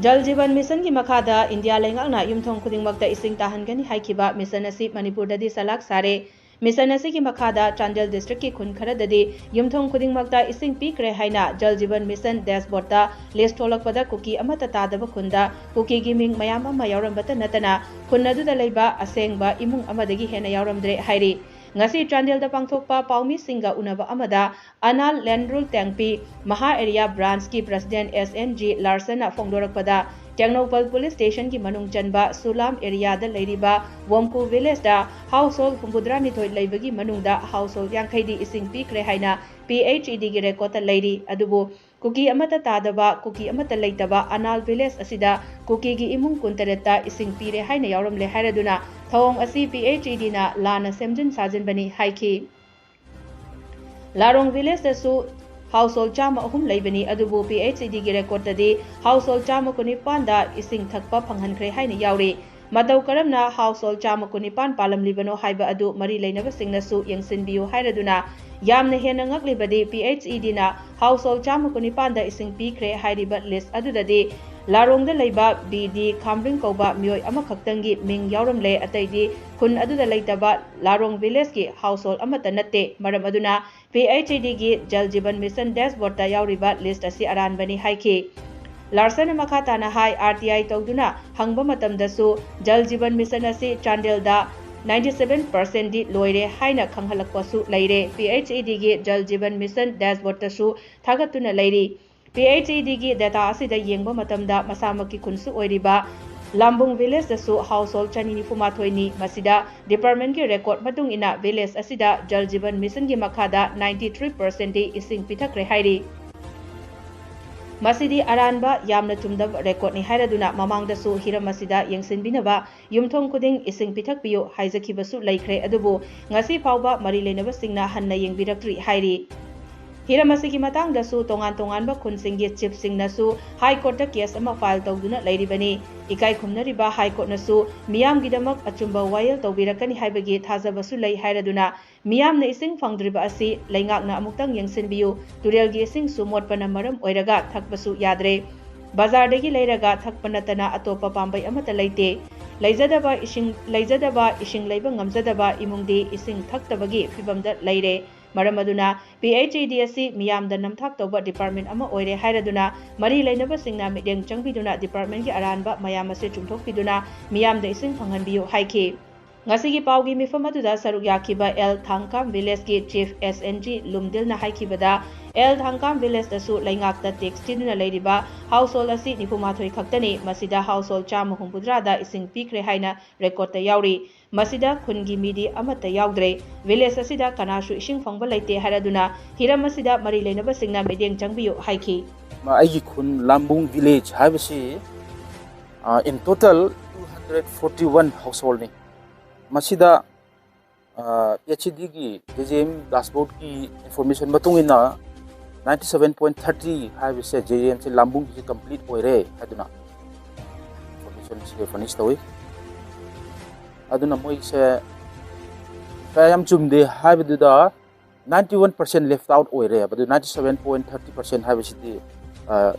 Jal Jeevan Mission ki makhada India lengakna yumthong khudingmakta ising tahangani haikhiba mission asi Manipurdadi salak sare. Mission asi ki makhada Chandel district ki khun kharadadi yumthong khudingmakta ising pikre haina Jal Jeevan Mission dashboard ta list tholakpada Kuki amata Tadaba Khunda Kuki gi ming mayam ama yaurambata natana khun aduda leiba asengba imung amadagi hena yauramdre hairi. Ngasi Chandel da pangthokpa paumi singa unaba amada Anal Landrul Tangpi Maha Area Branch ki President SNG Larsen Fongdorakpada Tengnopal Police Station ki manung chanba Sulam area da leiriba Womku Village da household humbudra nithoi leibagi manungda household yangkhaidi ising pikre haina PHED gi record leiri adubu Kuki amata Tadaba Kuki amata leitaba Anal Village asida Kuki gi imung kuntareta ising pire haina Yaoramle hairaduna thong asi PHED na lana semjin sajin bani haiki Larong Village da su household chama ahum leibani adubu PHED gi record tadi household chama kunipan da ising thakpa phanghankhre haina yauri Madau karamna household chama kunipan palam libano haiba adu mari leinaba singnasu yengsinbiu hairaduna yamna hena ngaklibadi PHED na household chama kunipan da ising pikre hairiba list adudadi Larong da leiba BD Khamring Koba mioi amakaktangi ming Yaoramle ataidi khun aduda leitaba Larong Village ki household amata natte maram aduna PHED gi Jal Jeevan Mission dashboard ta yauriba list asi aranbani haiki Larsen makhatana hai RTI tawduna hangba matamdasu Jal Jeevan Mission asi Chandel da 97% di loire haina khanghalakpasu leire PHED gi Jal Jeevan Mission dashboard ta su thagatuna leiri PHED gi data asida yengba matamda masamaki khunsu oiriba Lambung Village da su household chanini fumathoini masida department ki record matung ina village asida Jal Jeevan Mission gi makhada 93% di ising pithakre hairi Masidi aranba yamna tumdab record ni hairaduna mamangda su hiram masida yengsinbinaba yumthong kuding ising pithakpiyo haijakhibasu laikre adubu ngasi phawba mari leinaba singna hanna yengbirakri hairi Hiramasi matang dasu tongan ba khunsingi chief singnasu high court ta case ama file tawduna leiribani ikai khumnariba high court nasu miyam gidamak achumba wayel tawbirakani haibagi thajabasu lei hairaduna miyam na ising fangdriba asi leingakna amuktang yengsinbiu turel gi ising sumotpana maram oiraga thakbasu yadre bazar degi leiraga thakpanatana atopa pambai amata leite leijadaba ising leiba ngamjadaba imungdi ising thaktabagi fibamda leire Maram aduna PHED asi miyamda namthak tawba department ama oire hairaduna mari leinaba singna mideng changbiduna department gi aranba mayam ase chumthokpiduna miyamda ising phanghanbiu haiki ngasigi pawgi mifam aduda saruk yakiba L Thangkam Village ki chief SNG Lumdil na haikibada L Thangkam Village dasu Ngakta textiduna leiriba household asi nifumathoi khaktani masida household chama humpudrada ising pikre haina record ta yauri Masida khungi midi amata yaudre village asida kanasu ising phangba leite haraduna hiram asida mari leinaba singna medeng changbiu haiki aigi khun Lambung village habasi in total 241 household ni masida PHED gi JJM dashboard ki information batungina 97.30 habase JJM se Lambung ki complete oire haduna information se furnish tawi aduna moi se payam chumde habiduda 91% left out oire but 97.30% habisiti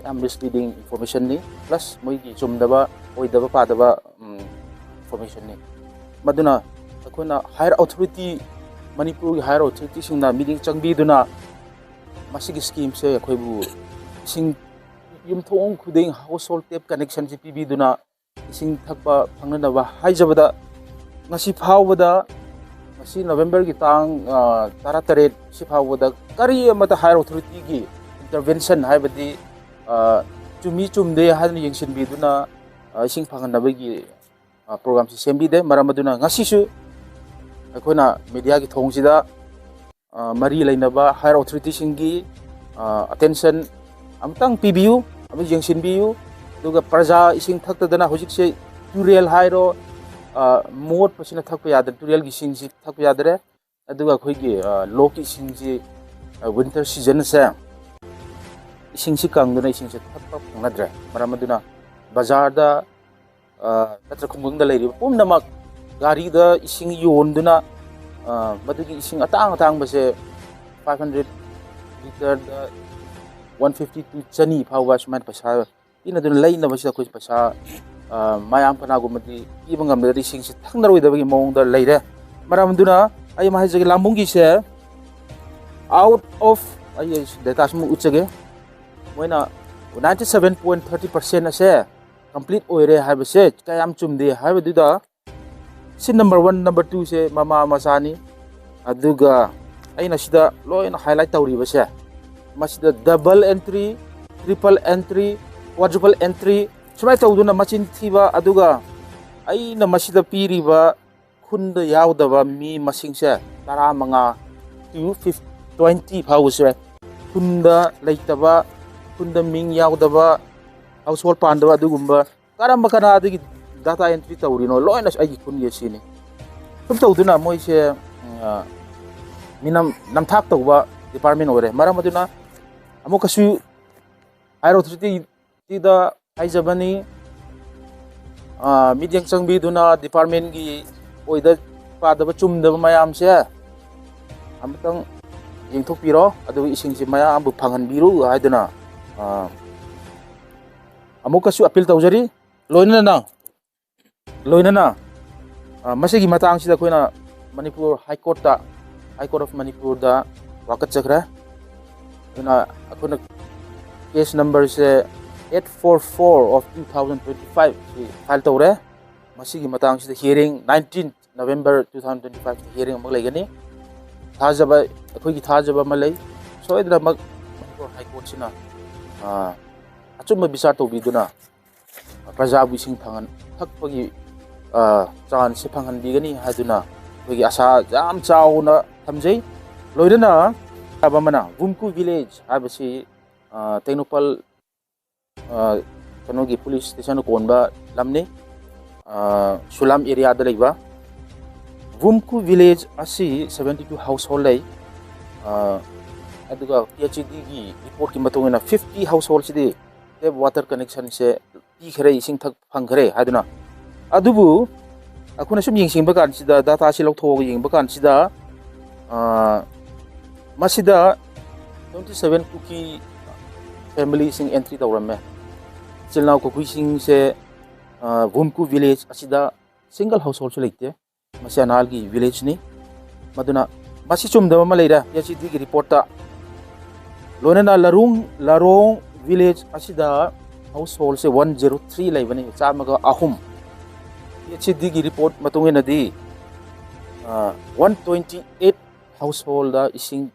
am misleading information ni plus moi gi chumdaba oidaba padaba information ni maduna akuna higher authority Manipur higher authority singna meeting changbiduna masigi scheme se khoibu sing yumthong khuding household tap connection si pibiduna sing thakpa phangnaba haijabada ngasi phawada ngasi November gi tang taratare si phawada kari amata higher authority gi intervention haibadi chumi chumde hadni yengsin biduna sing phangnaba gi program si sembide maramaduna ngasi su akhona media gi thongsida mari lainaba higher authority singi attention amtang PBU ami yengsin biu duga praja ising thakta hojik se tutorial hairo mod pasina thakpa yadre tutorial gi sing si thakpa yadre aduga khoigi loki sing si winter season se ising si kangduna ising se thakpa phangadre maramaduna bazar da natra khumungda leiri pumnamak gari da ising yonduna madugi ising atang base 500 liter da 150 to chani phawa sman pasa ina dun lay na basi akhoi paisa mayam kana gumati ibang ngam da rising si thangnar oi da bagi mong da lay re maram duna ai ma haje lambung gi se out of ai data smu uchage moina 97.30% ase complete oire ha base kayam chumde ha duda sin number 1 number 2 se mama masani aduga aina sida loina highlight tawri base masida double entry triple entry quadruple entry sumai tawduna machin thiba aduga aina masida piriba khunda yaudaba mi masing se tara manga to 20 phawse khunda leitaba khunda ming yaudaba household pandaba adugumba karamba kana adigi data entry tawrino loina ai khun yesini sum tawduna moise minam namthak tawba department ore maram aduna amukasu authority tida haijabani meeting changbi duna department gi oida padaba chumdaba mayam se amatang yengthok piro adu ising si mayam bu phangan biru haiduna amukasu appeal tawjari loina na masigi matang sida koina Manipur High Court of Manipur da wakat chakra na akona case number se 844 of 2025 file tawre masigi matang sida hearing 19 November 2025 hearing amag laigani thajaba akhoi gi thajaba malai so idra mag Manipur High Court sina achuma bisar to biduna praja bu sing thangan thakpagi chan se phangan bigani haduna kogi asa jam chauna thamjai loidana abamana Vumku village habasi Technopal kanogi police station konba lamne Sulam area da leiba Vumku village asi 72 household lei aduga PHD gi report ki matungena 50 household sidi tap water connection se pi khare ising thak phang khare haduna adubu akuna sum yingsing bakan sida data si lok thog ying bakan sida masida 27 Kuki family sing entry tawramme chilnaw Kuki sing se Vumku village asida single household su leite masianal gi village ni maduna masi chumdama ma leira PHD gi report ta lonena larong village asida household se 103 laibani chamaga ahum PHD gi report matungena di 128 household da ising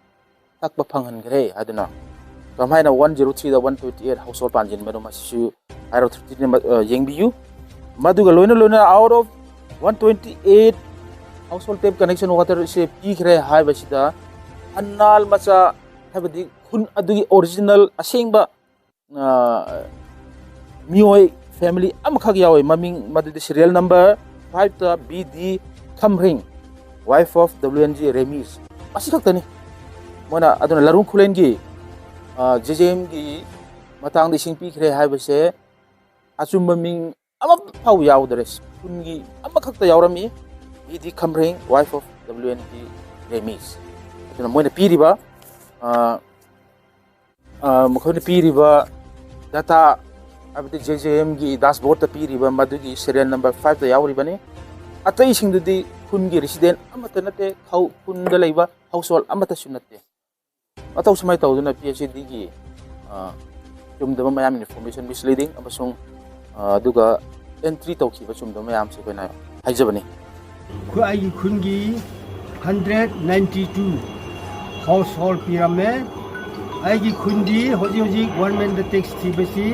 takba phangan gre aduna kamaina 103 da 128 household panjin mero masisu airo 30 yengbiu maduga loina out of 128 household tap connection water se pi gre hai basida annal macha habadi khun adugi original asengba mioi family amkhag yawi maming madudi serial number 5 ta BD Thamring wife of WNG Remis asi khaktani mona aduna larung khulen gi JJM gi matang di singpi khre haibase achum maming ama phau yaw dres kungi ama khakta yawrami BD Thamring wife of WNG Remis aduna moina piriba mukhone piriba data abdi JJM gi dashboard ta piriba madugi serial number 5 ta yawri bani atai singdudi khungi resident amata nate khau khunda leiba household amata sunate atau samai tawduna PHD gi chumdama mayam information misleading amasung duga entry tawkiba chumdama mayam se koina haijabani khu ai khungi 192 household pirame ai gi khundi hoji government the tax thibasi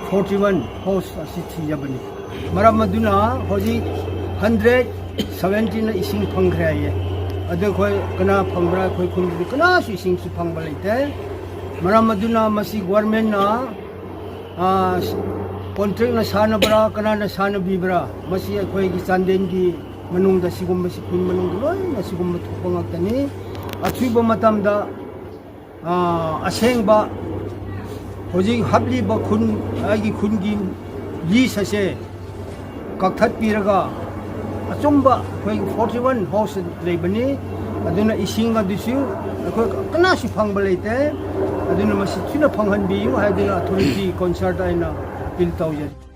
41 house asithi yabani maram maduna hoji 117 ising phangkhra ye adu khoi kana phangbra khoi khundi kana su ising si phangba leite maram maduna masi government na contract na sana bra kana na sana bibra masi khoi gi chanden gi manung da sigum masi khun manung loi na sigum thopang tani athuiba matam da asengba hoji habli ba khun agi khun gi li sase kakhat piraga achumba khoi 41 house leibani aduna ising adusu khoi kana si phangba leite aduna masi thina phanghan bi yu hadina authority concert aina appeal tawjari